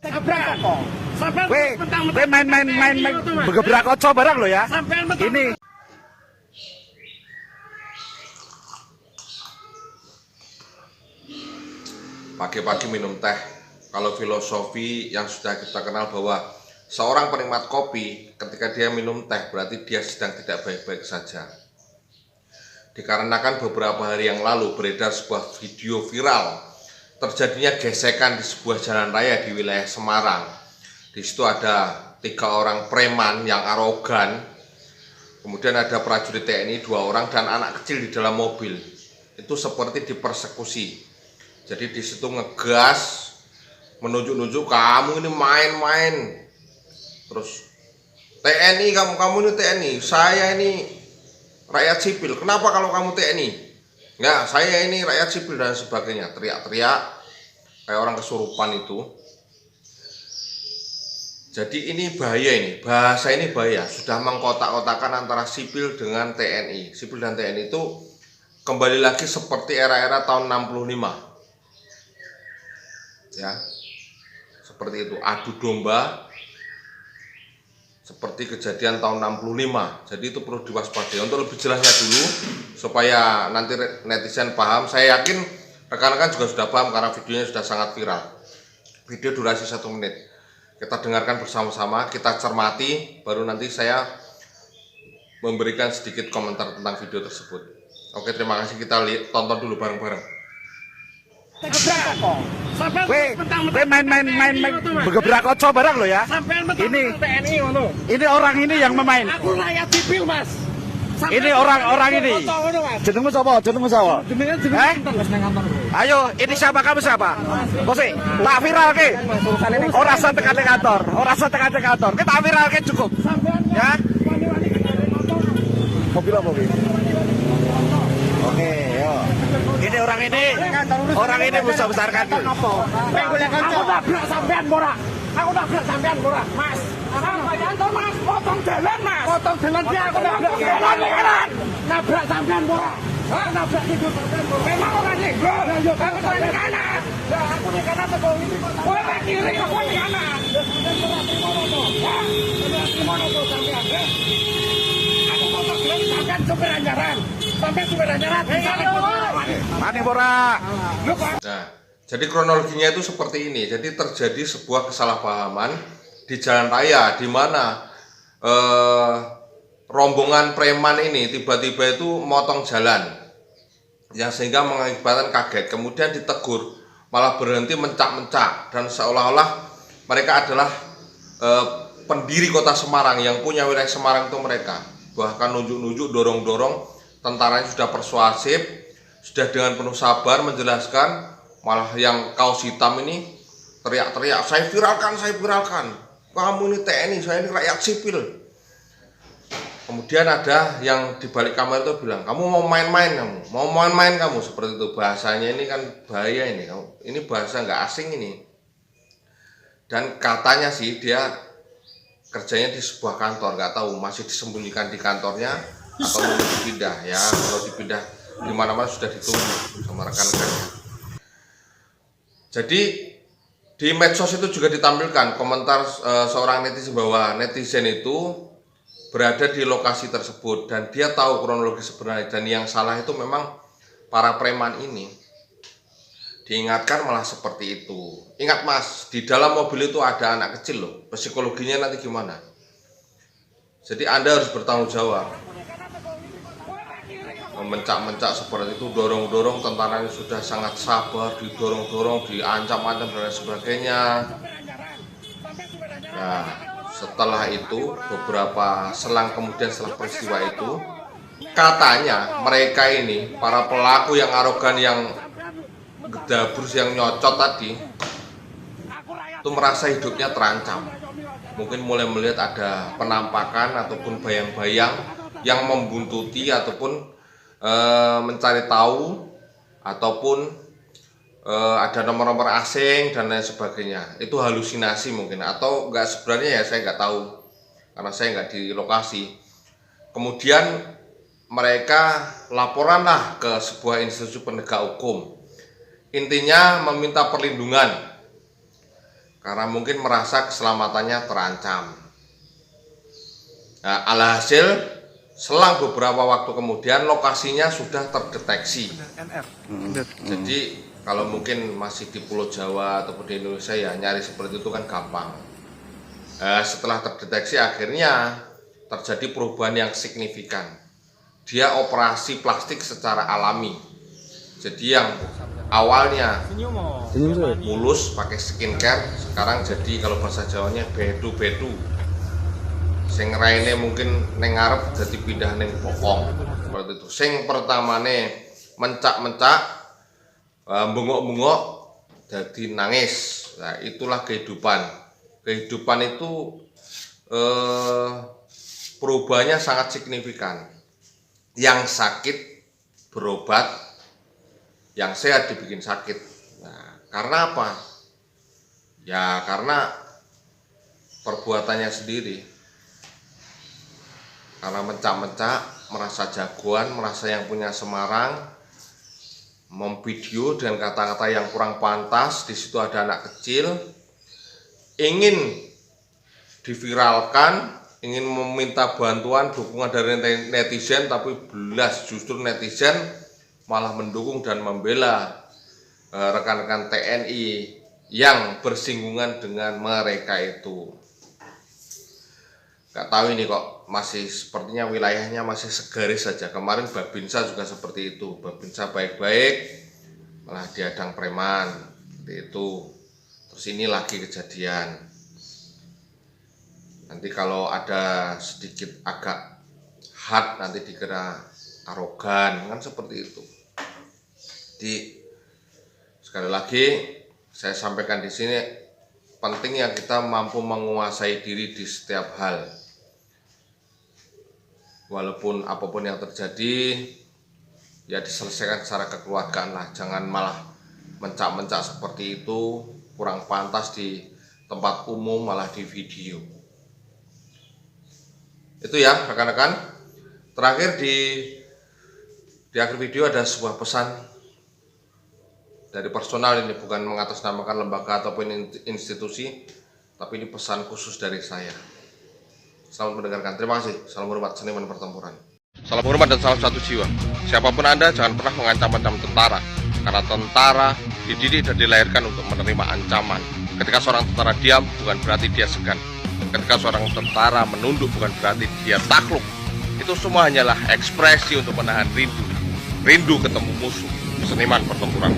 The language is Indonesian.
Kowe main begebrak oco barang lo ya. Ini pagi-pagi minum teh. Kalau filosofi yang sudah kita kenal bahwa seorang penikmat kopi ketika dia minum teh berarti dia sedang tidak baik-baik saja. Dikarenakan beberapa hari yang lalu beredar sebuah video viral terjadinya gesekan di sebuah jalan raya di wilayah Semarang. Di situ ada 3 orang preman yang arogan, kemudian ada prajurit TNI 2 orang dan anak kecil di dalam mobil. Itu seperti dipersekusi. Jadi di situ ngegas, menunjuk-nunjuk, kamu ini main-main. Terus TNI, kamu ini TNI, saya ini rakyat sipil. Kenapa kalau kamu TNI? Ya, saya ini rakyat sipil dan sebagainya. Teriak-teriak kayak orang kesurupan itu. Jadi ini bahaya, ini bahasa ini bahaya. Sudah mengkotak-kotakan antara sipil dengan TNI. Sipil dan TNI itu kembali lagi seperti era-era tahun 65. Ya, seperti itu, adu domba seperti kejadian tahun 65. Jadi itu perlu diwaspadai. Untuk lebih jelasnya dulu supaya nanti netizen paham, saya yakin rekan-rekan juga sudah paham karena videonya sudah sangat viral. Video durasi 1 menit. Kita dengarkan bersama-sama, kita cermati, baru nanti saya memberikan sedikit komentar tentang video tersebut. Oke, terima kasih, kita tonton dulu bareng-bareng. kowe main begebrak oco barang lo ya. Ini orang ini yang memain. Aku rakyat sipil, Mas. Ini orang ini. Jenengmu sapa? Ayo, ini siapa, kamu siapa? Bose, tak viral ke? Ora usah tekan kantor, Kita tak viral ke cukup. Ya. Mobil apa mobil? Oke, yo. Ini orang ini besar-besarkan. Aku nabrak sampean ora. Mas. Mas, potong jalan, Mas. Potong jalan dia aku nabrak jalan. Nabrak sampean ora. Nabrak itu sampean. Memang ora nyenggol. Aku di kanan. Lah aku di kanan tekan ini. Kowe ke kiri, aku di kanan. Gimana tuh sampean? Aku potong jalan sampean supir anjaran. Mani ora. Nah, jadi kronologinya itu seperti ini. Jadi terjadi sebuah kesalahpahaman di jalan raya di mana rombongan preman ini tiba-tiba itu motong jalan, yang sehingga mengakibatkan kaget. Kemudian ditegur, malah berhenti mencak-mencak dan seolah-olah mereka adalah pendiri kota Semarang, yang punya wilayah Semarang itu mereka. Bahkan nunjuk-nunjuk, dorong-dorong. Tentaranya sudah persuasif, sudah dengan penuh sabar menjelaskan, malah yang kaos hitam ini teriak-teriak, saya viralkan, kamu ini TNI, saya ini rakyat sipil. Kemudian ada yang di balik kamera itu bilang, kamu mau main-main kamu, seperti itu. Bahasanya ini kan bahaya ini bahasa nggak asing ini. Dan katanya sih dia kerjanya di sebuah kantor, nggak tahu masih disembunyikan di kantornya atau mau dipindah ya. Kalau dipindah di mana-mana sudah ditunggu sama rekan-rekannya. Jadi di medsos itu juga ditampilkan komentar seorang netizen bahwa netizen itu berada di lokasi tersebut dan dia tahu kronologi sebenarnya, dan yang salah itu memang para preman ini. Diingatkan malah seperti itu. Ingat Mas, di dalam mobil itu ada anak kecil loh. Psikologinya nanti gimana? Jadi Anda harus bertanggung jawab. Mencak-mencak seperti itu, dorong-dorong, tentaranya sudah sangat sabar, didorong-dorong, diancam-ancam dan lain sebagainya. Nah, setelah itu beberapa selang kemudian setelah peristiwa itu, katanya mereka ini para pelaku yang arogan, yang gedabrus, yang nyocot tadi itu merasa hidupnya terancam. Mungkin mulai melihat ada penampakan ataupun bayang-bayang yang membuntuti ataupun mencari tahu, ataupun ada nomor-nomor asing dan lain sebagainya. Itu halusinasi mungkin, atau enggak, sebenarnya ya saya nggak tahu karena saya nggak di lokasi. Kemudian mereka laporanlah ke sebuah institusi penegak hukum, intinya meminta perlindungan. karena mungkin merasa keselamatannya terancam. Nah, alhasil selang beberapa waktu kemudian lokasinya sudah terdeteksi. Jadi kalau mungkin masih di Pulau Jawa ataupun di Indonesia ya nyari seperti itu kan gampang. Setelah terdeteksi akhirnya terjadi perubahan yang signifikan. Dia operasi plastik secara alami. Jadi yang awalnya mulus pakai skincare, sekarang jadi kalau bahasa Jawanya bedu-bedu. Sing raine mungkin neng ngarep jadi pindah neng bokong seperti itu. Sing pertamane mencak-mencak, bengok-bengok jadi nangis. Nah, itulah kehidupan. Kehidupan itu perubahannya sangat signifikan. Yang sakit berobat, yang sehat dibikin sakit. Nah, karena apa? Ya karena perbuatannya sendiri. Karena mencak-mencak, merasa jagoan, merasa yang punya Semarang, memvideo dengan kata-kata yang kurang pantas. Di situ ada anak kecil, ingin diviralkan, ingin meminta bantuan, dukungan dari netizen, tapi belas justru netizen malah mendukung dan membela rekan-rekan TNI yang bersinggungan dengan mereka itu. Gak tahu ini kok masih sepertinya wilayahnya masih segaris saja. Kemarin Babinsa juga seperti itu. Babinsa baik-baik malah diadang preman seperti itu. Terus ini lagi kejadian. Nanti kalau ada sedikit agak hard nanti dikira arogan, kan seperti itu. Jadi sekali lagi saya sampaikan di sini pentingnya kita mampu menguasai diri di setiap hal. Walaupun apapun yang terjadi ya diselesaikan secara kekeluargaan lah, jangan malah mencak-mencak seperti itu, kurang pantas di tempat umum malah di video. Itu ya rekan-rekan. Terakhir di akhir video ada sebuah pesan dari personal, ini bukan mengatasnamakan lembaga ataupun institusi, tapi ini pesan khusus dari saya. Selamat mendengarkan. Terima kasih. Salam hormat, seniman pertempuran. Salam hormat dan salam satu jiwa. Siapapun Anda jangan pernah mengancam-ancam tentara, karena tentara dididik dan dilahirkan untuk menerima ancaman. Ketika seorang tentara diam bukan berarti dia segan. Ketika seorang tentara menunduk bukan berarti dia takluk. Itu semua hanyalah ekspresi untuk menahan rindu ketemu musuh. Seniman pertempuran.